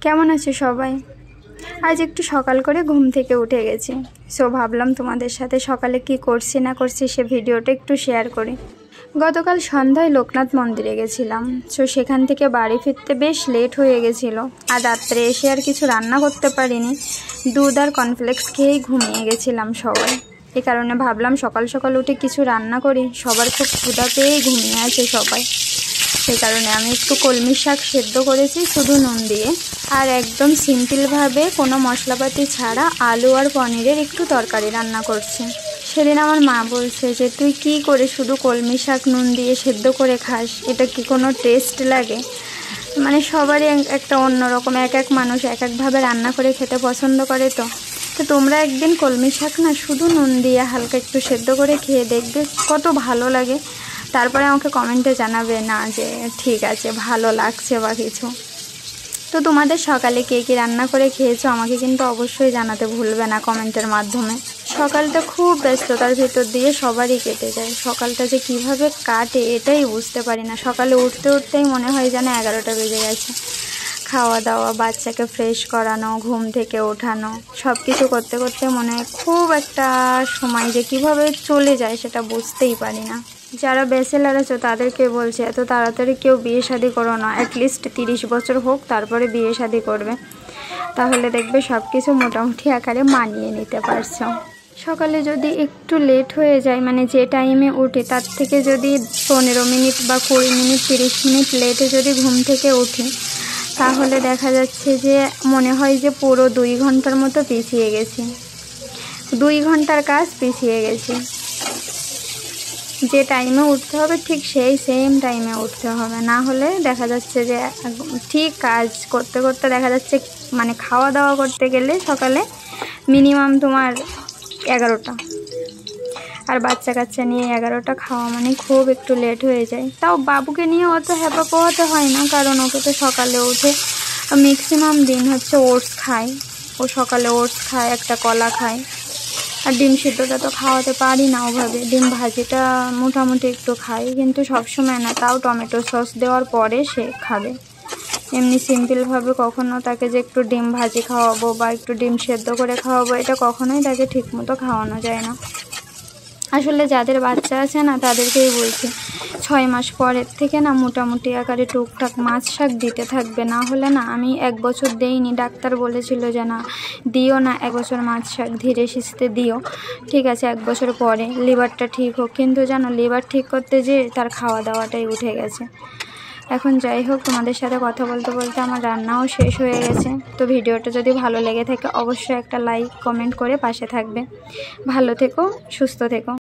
কেমন আছো সবাই? আজ একটু সকাল করে ঘুম থেকে উঠে গেছি। সো ভাবলাম তোমাদের সাথে সকালে কি করছি না করছি সে ভিডিওটা একটু শেয়ার করি। গতকাল সন্ধ্যায় লোকনাথ মন্দিরে গেছিলাম। সো সেখান থেকে বাড়ি ফিরতে বেশ লেট হয়ে গেছিলো। আর রাত্রে এসে আর কিছু রান্না করতে পারিনি, দুধ আর কর্নফ্লেক্স খেয়েই ঘুমিয়ে গেছিলাম সবাই। এই কারণে ভাবলাম সকাল সকাল উঠে কিছু রান্না করি, সবার খুব ক্ষুধা পেয়েই ঘুমিয়ে আছে সবাই। সেই কারণে আমি একটু কলমি শাক সেদ্ধ করেছি শুধু নুন দিয়ে, আর একদম সিম্পলভাবে কোনো মশলাপাতি ছাড়া আলু আর পনিরের একটু তরকারি রান্না করছি। সেদিন আমার মা বলছে যে তুই কি করে শুধু কলমি শাক নুন দিয়ে সেদ্ধ করে খাস, এটা কি কোনো টেস্ট লাগে? মানে সবারই একটা অন্যরকম, এক এক মানুষ এক একভাবে রান্না করে খেতে পছন্দ করে। তো তোমরা একদিন কলমি শাক না শুধু নুন দিয়ে হালকা একটু সেদ্ধ করে খেয়ে দেখবে কত ভালো লাগে। তারপরে আমাকে কমেন্টে জানাবে না যে ঠিক আছে ভালো লাগছে বা কিছু। তো তোমাদের সকালে কে কী রান্না করে খেয়েছো আমাকে কিন্তু অবশ্যই জানাতে ভুলবে না কমেন্টের মাধ্যমে। সকালটা খুব ব্যস্ততার ভিতর দিয়ে সবারই কেটে যায়। সকালটা যে কিভাবে কাটে এটাই বুঝতে পারি না। সকালে উঠতে উঠতেই মনে হয় যেন 11টা বেজে গেছে। খাওয়া দাওয়া, বাচ্চাকে ফ্রেশ করানো, ঘুম থেকে ওঠানো, সব কিছু করতে করতে মনে হয় খুব একটা সময় যে কিভাবে চলে যায় সেটা বুঝতেই পারি না। যারা ব্যাচেলার আছো তাদেরকে বলছে এত তাড়াতাড়ি কেউ বিয়ে শাদী করো না, অ্যাটলিস্ট 30 বছর হোক তারপরে বিয়ে শাদী করবে, তাহলে দেখবে সব কিছু মোটামুটি আকারে মানিয়ে নিতে পারছো। সকালে যদি একটু লেট হয়ে যায়, মানে যে টাইমে উঠি তার থেকে যদি 15 মিনিট বা 20 মিনিট 30 মিনিট লেটে যদি ঘুম থেকে উঠি, তাহলে দেখা যাচ্ছে যে মনে হয় যে পুরো 2 ঘন্টার মতো পিছিয়ে গেছি। 2 ঘন্টার কাজ পিছিয়ে গেছি। যে টাইমে উঠতে হবে ঠিক সেই সেম টাইমে উঠতে হবে, না হলে দেখা যাচ্ছে যে ঠিক কাজ করতে করতে দেখা যাচ্ছে মানে খাওয়া দাওয়া করতে গেলে সকালে মিনিমাম তোমার 11টা, আর বাচ্চা কাচ্চা নিয়ে 11টা খাওয়া মানে খুব একটু লেট হয়ে যায়। তাও বাবুকে নিয়ে অত হ্যাপা পোহাতে হয় না, কারণ ওকে তো সকালে উঠে ম্যাক্সিমাম দিন হচ্ছে ওটস খায়। ও সকালে ওটস খায়, একটা কলা খায়। আর ডিম সিদ্ধটা তো খাওয়াতে পারি না ওভাবে, ডিম ভাজিটা মোটামুটি একটু খাই, কিন্তু সবসময় না, তাও টমেটো সস দেওয়ার পরে সে খাবে। এমনি সিম্পলভাবে কখনো তাকে যে একটু ডিম ভাজি খাওয়াবো বা একটু ডিম সেদ্ধ করে খাওয়াবো, এটা কখনোই তাকে ঠিকমতো খাওয়ানো যায় না। আসলে যাদের বাচ্চা আছে না তাদেরকেই বলছি 6 মাস পরের থেকে না মোটামুটি আকারে টুকটাক মাছ শাক দিতে থাকবে, না হলে না, আমি 1 বছর দেইনি, ডাক্তার বলেছিল যে না দিও না 1 বছর মাছ শাক, ধীরে সুস্থে দিও, ঠিক আছে 1 বছর পরে লিভারটা ঠিক হোক। কিন্তু জানো লিভার ঠিক করতে যে তার খাওয়া দাওয়াটাই উঠে গেছে। এখন যাই হোক, তোমাদের সাথে কথা বলতে বলতে আমার রান্নাও শেষ হয়ে গেছে। তো ভিডিওটা যদি ভালো লেগে থাকে অবশ্যই একটা লাইক কমেন্ট করে পাশে থাকবে। ভালো থেকো, সুস্থ থেকো।